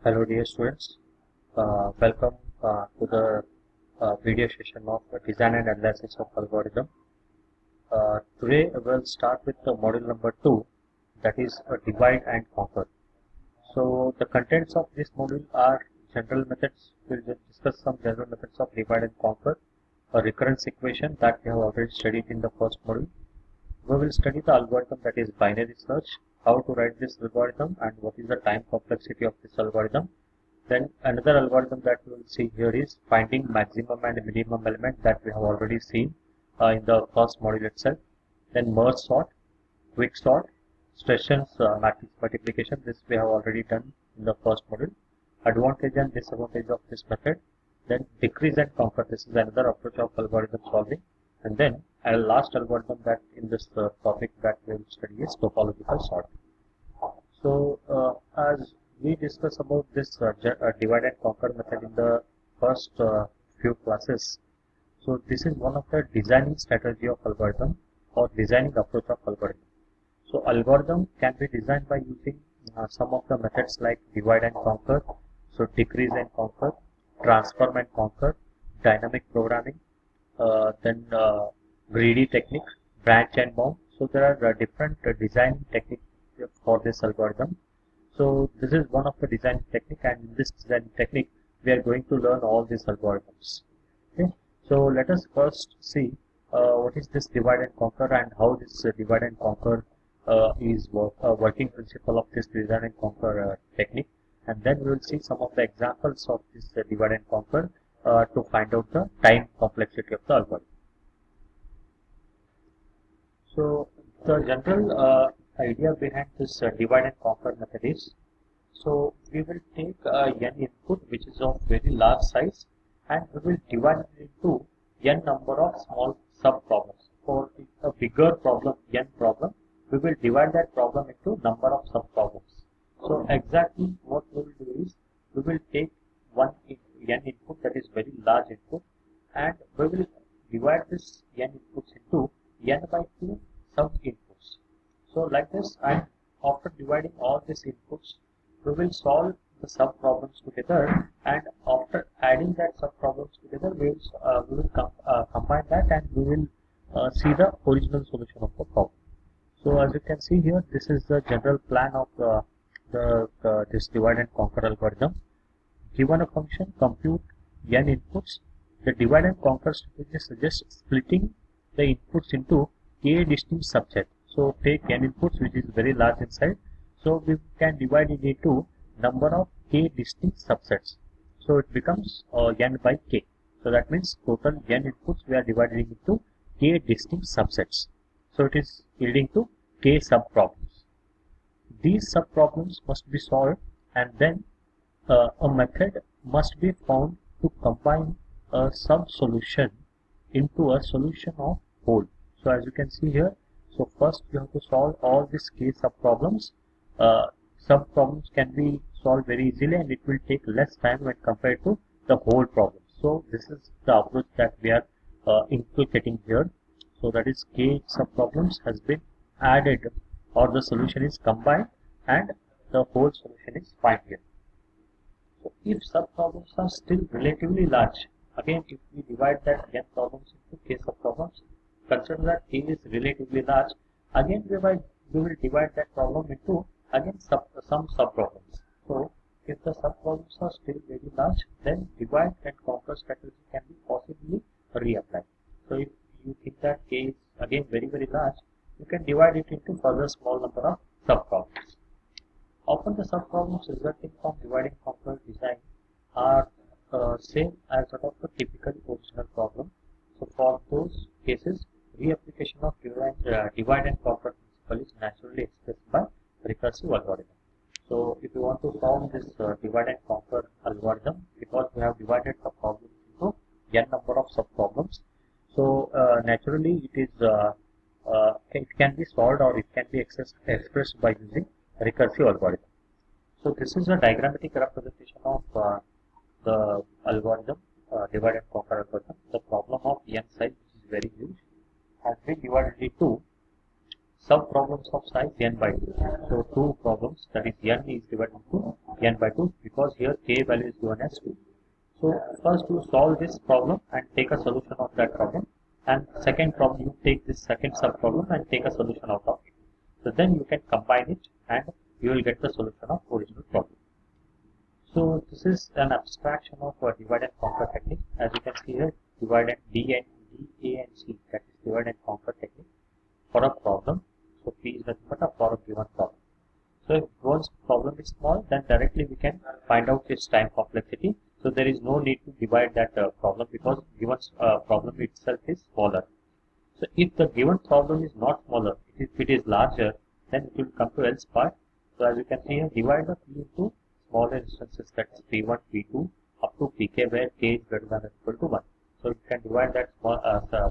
Hello dear students, welcome to the video session of design and analysis of algorithm. Today we'll start with the module number 2, that is divide and conquer. So the contents of this module are general methods. We'll just discuss some general methods of divide and conquer, a recurrence equation that we have already studied in the first module. We will study the algorithm, that is binary search, how to write this algorithm and what is the time complexity of this algorithm. Then another algorithm that we will see here is finding maximum and minimum element, that we have already seen in the first module itself. Then merge sort, quick sort, Stresson's matrix multiplication, this we have already done in the first module. Advantage and disadvantage of this method. Then decrease and conquer, this is another approach of algorithm solving. And then a last algorithm that in this topic that we will study is topological sort. So as we discussed about this divide and conquer method in the first few classes, so this is one of the designing strategy of algorithm or designing approach of algorithm. So algorithm can be designed by using some of the methods like divide and conquer, so decrease and conquer, transform and conquer, dynamic programming, then greedy technique, branch and bound. So there are different design techniques for this algorithm. So this is one of the design technique, and in this design technique we are going to learn all these algorithms. Okay. So let us first see what is this divide and conquer and how this divide and conquer is working principle of this divide and conquer technique, and then we will see some of the examples of this divide and conquer to find out the time complexity of the algorithm. So the general idea behind this divide and conquer method is, so we will take n input which is of very large size, and we will divide it into n number of small sub problems. For a bigger problem, n problem, we will divide that problem into number of sub problems. So exactly what we will do is, we will take n input, that is very large input, and we will divide this n inputs into n by 2 sub inputs. So like this, and after dividing all these inputs, we will solve the sub problems together, and after adding that sub problems together, we will combine that, and we will see the original solution of the problem. So as you can see here, this is the general plan of this divide and conquer algorithm. Given a function, compute n inputs. The divide and conquer strategy suggests splitting the inputs into k distinct subset. So take n inputs which is very large in size. So we can divide it into number of k distinct subsets. So it becomes n by k. So that means total n inputs we are dividing into k distinct subsets. So it is leading to k sub problems. These sub problems must be solved, and then a method must be found to combine a sub solution into a solution of whole. So as you can see here, so first you have to solve all these k sub problems. Sub problems can be solved very easily, and it will take less time when compared to the whole problem. So this is the approach that we are inculcating here. So that is, k sub problems has been added, or the solution is combined, and the whole solution is found here. So if sub problems are still relatively large, again if we divide that n problems into k sub problems, consider that k is relatively large, again we will divide that problem into again some sub problems. So if the sub problems are still very large, then divide and conquer strategy can be possibly reapplied. So if you think that k is again very large, you can divide it into further small number of sub problems. Often the sub problems resulting from divide and conquer design are same as that of the typical original problem. So for those cases, reapplication of divide and conquer principle is naturally expressed by recursive algorithm. So if you want to solve this divide and conquer algorithm, because we have divided the problem into n number of sub problems, so naturally it can be solved, or it can be expressed by using recursive algorithm. So this is a diagrammatic representation of the algorithm, divide and conquer algorithm. The problem of n size, which is very huge, has been divided into sub problems of size n by 2. So two problems, that is n is divided into n by 2 because here k value is given as 2. So first you solve this problem and take a solution of that problem, and second problem you take this second sub problem and take a solution out of it. So then you can combine it and you will get the solution of original problem. So this is an abstraction of a divide and conquer technique. As you can see here, divide and D, A and C, that is divide and conquer technique for a problem. So P is nothing but a for a given problem. So if one's problem is small, then directly we can find out its time complexity. So there is no need to divide that problem because given problem itself is smaller. So if the given problem is not smaller, if it is larger, then it will come to else part. So as you can see here, divide the P into smaller instances, that is P1, P2 up to Pk where k is greater than or equal to 1. So you can divide that small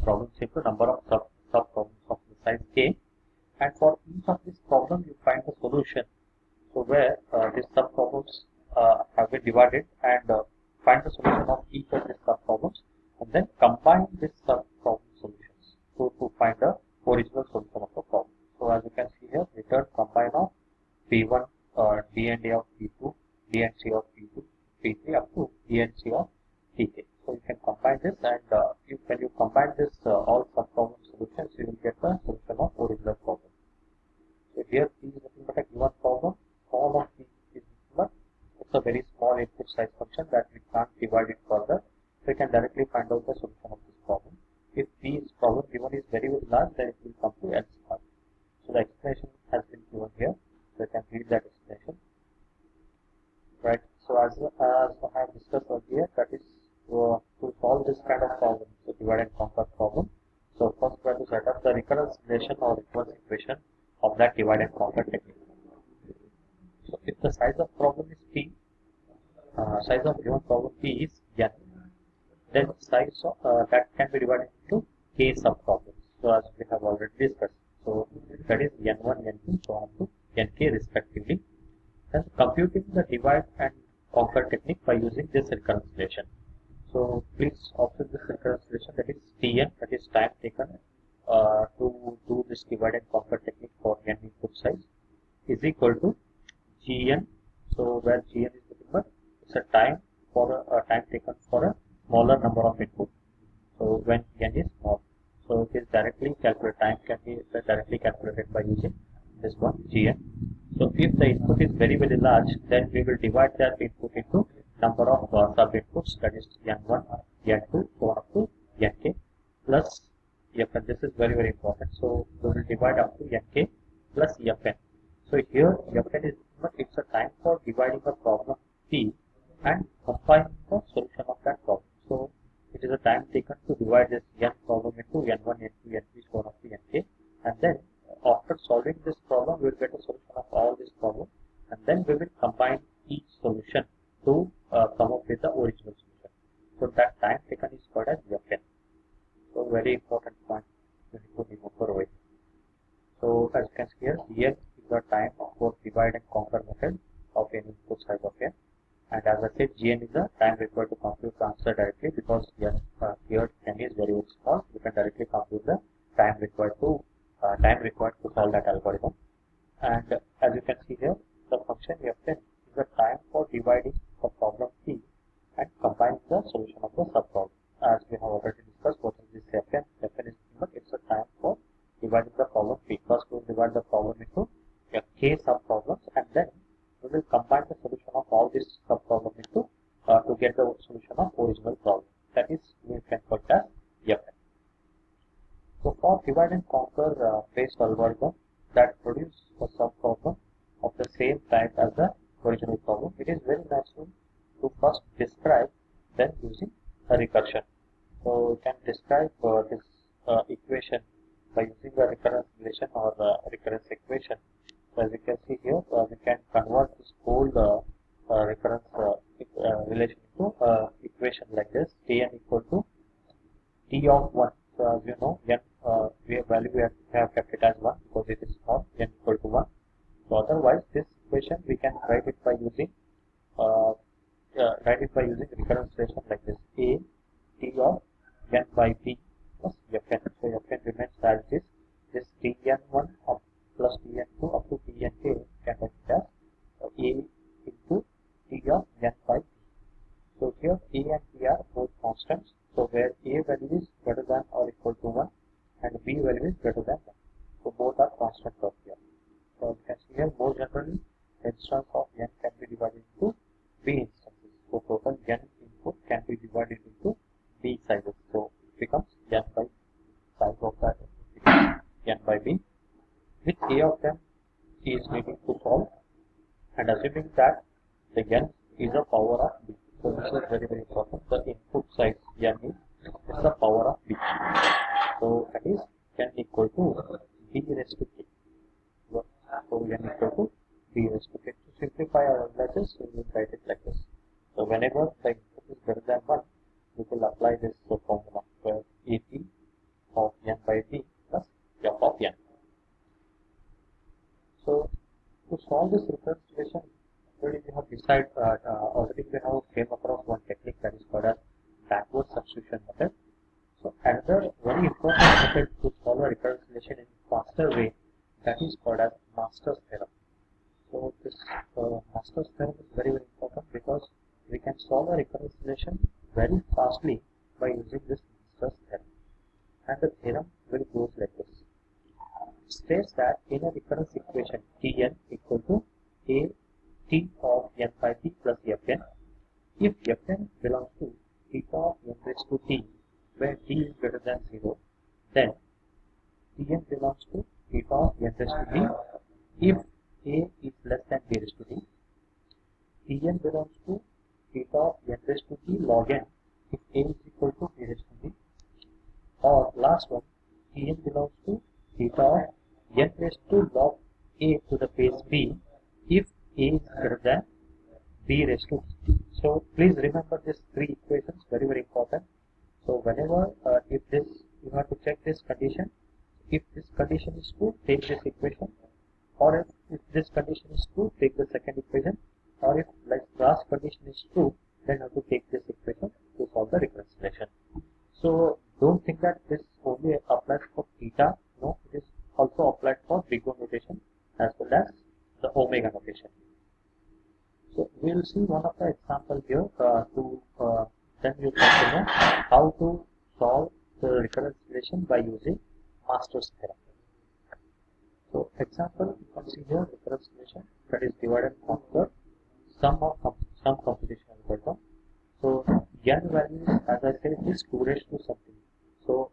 problems into number of sub problems of the size k, and for each of these problems you find the solution. So where these sub problems have been divided, and find the solution of each of these sub problems, and then combine these sub problem solutions to find the original solution of the problem. So as you can see here, return combine of P1 D and A of P2, D and C of P2, P3 up to D and C of Tk. So you can combine this, and when you combine this all sub problem solutions, you will get the solution of original problem. So here P is nothing but a given problem. All of P is nothing but it's a very small input size function that we can't divide it further. So you can directly find out the solution of this problem. If P's problem given is very large, then it will come to else part. So the explanation has been given here. So you can read that explanation. Right. So as I have discussed earlier, that is to solve this kind of problem, so divide and conquer problem. So first we have to set up the recurrence relation or recurrence equation of that divide and conquer technique. So if the size of problem is P, size of given problem P is n, then size of that can be divided into k sub problems. So as we have already discussed, so that is n1, n2, so on to nk respectively. Then computing the divide and conquer technique by using this recurrence relation. So please observe this recurrence relation, that is Tn, that is time taken to do this divide and conquer technique for n input size, is equal to Gn. So where Gn is nothing but it's a time for a time taken for a smaller number of input. So when n is small, so it is directly calculated. Time can be directly calculated by using this one Gn. So if the input is very large, then we will divide that input into number of sub inputs, that is n1, n2, so on up to nk plus fn. This is very important. So we will divide up to nk plus fn. So here fn is it's a time for dividing a problem P and compiling the solution of that problem. So it is a time taken to divide this n problem into n1, n2, n3, so on up to nk, and then after solving this problem, we will get a solution of all these problems, and then we will combine each solution to come up with the original solution. So that time taken is called as fn. So very important point you need to remember over here. So as you can see here, n is the time for divide and conquer method of any input size of n, and as I said, Gn is the time required to compute the answer directly, because here n is very small. You can directly compute the time required to solve that algorithm. And as you can see here, the function fn is the time for dividing the problem P and combining the solution of the subproblem. As we have already discussed, what is this fn? Fn is it's a time for dividing the problem P. First we will divide the problem into k subproblems, and then we will combine the solution of all these subproblems into to get the solution of original problem. That is, we can call it as fn. So for divide and conquer based algorithm that produce a subproblem of the same type as the original problem, it is very natural to first describe, then using a recursion. So you can describe this equation by using the recurrence relation or recurrence equation. So as you can see here, we can convert this whole recurrence relation into equation like this: Tn equal to T of 1. So as you know, n value we have kept it as 1 because it is small, n equal to 1. So otherwise, this equation we can write it by using recurrence relation like this: A T of n by P plus fn. So fn remains as it is, this Tn1 up plus Tn2 up to Tn k can be written as A into T of n by P. So here A and P are both constants. So where A value is greater than or equal to 1 and B value is greater than 1. So both are constants of here. So you can see here more generally instance of n can be divided into B instances. So total n input can be divided into B sizes. So it becomes n by size of that becomes n by B. Which A of them is needed to solve, and assuming that the n is a power of B. So this is very important. The input size n is the power of B. So that is n equal to B raised to k. So n equal to B raised to k. To simplify our analysis, we will write it like this. So whenever the input is greater than 1, we will apply this formula where AT of n by B plus f of n. So to solve this recurrence relation, already we have decided already we have came across one technique that is called as backward substitution method. So another very important method to solve a recurrence relation in a faster way, that is called as Master's theorem. So this Master's theorem is very important because we can solve a recurrence relation very fastly by using this Master's theorem. And the theorem will go like this. It states that in a recurrence equation Tn equal to A T of n by T plus Fn, if Fn belongs to theta of n raised to T where T is greater than 0, then Tn belongs to theta of n raised to T if A is less than B raised to T. Tn belongs to theta of n raised to T log n if A is equal to B raised to T. Or last one, Tn belongs to theta of n raised to log A to the base B if A is greater than B raised to T. So please remember these three equations, very important. So whenever if this you have to check this condition, if this condition is true, take this equation, or if this condition is true, take the second equation, or if like last condition is true, then you have to take this equation to solve the recurrence relation. So don't think that this only applies for theta. No, it is also applied for big O notation as well as the omega notation. So we will see one of the example here then you come to know how to solve the recurrence relation by using Master's theorem. So example, you can see here recurrence relation, that is divide and conquer sum computational algorithm. So n value, as I said, is 2 raised to something. So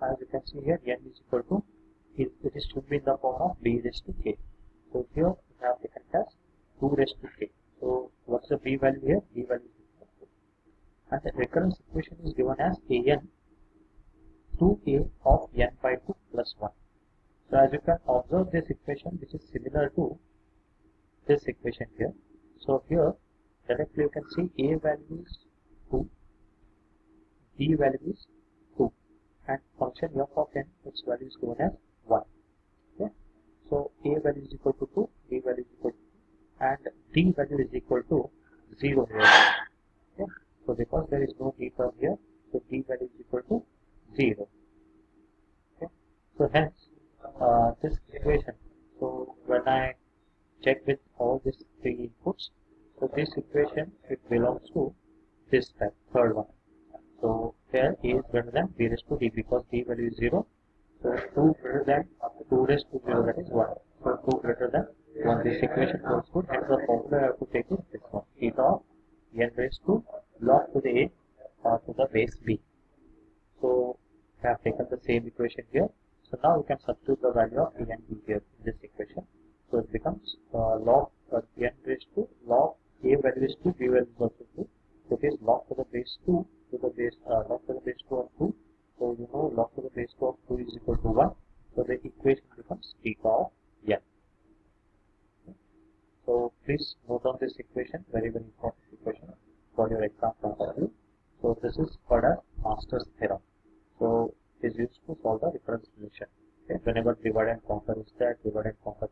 as you can see here, n is equal to it is to be in the form of b raised to k. So here we have taken it as 2 raised to k. So what's the b value here? B value is equal to, and the recurrence equation is given as an 2a of n by 2 plus 1. So as you can observe this equation, which is similar to this equation here. So here directly you can see a value is 2, b value is 2, and function f of n, its value is given as 1. Okay. So a value is equal to 2, b value is equal to 2, and d value is equal to 0 here. Okay. So because there is no d term here, so d value is equal to 0. Okay. So hence this equation, so when I check with all these three inputs, so this equation, it belongs to this type, third one. So here a is greater than b raised to d because d value is 0. So 2 greater than 2 raised to 0, that is 1. So 2 greater than 1, this equation holds good, hence the formula I have to take is this one, theta of n raised to log to the a to the base b. So I have taken the same equation here. So now we can substitute the value of a and b here in this equation. So it becomes log n raised to log a value is 2, b value is also 2. So it is log to the base 2 to the base log to the base 2 of 2. So you know log to the base 2 of 2 is equal to 1. So the equation becomes theta of n. Okay. So please note on this equation, very important equation for your exam point of view. So this is called as Master's theorem. So it is used to solve the recurrence relation. Okay. Whenever divide and conquer is there, divide and conquer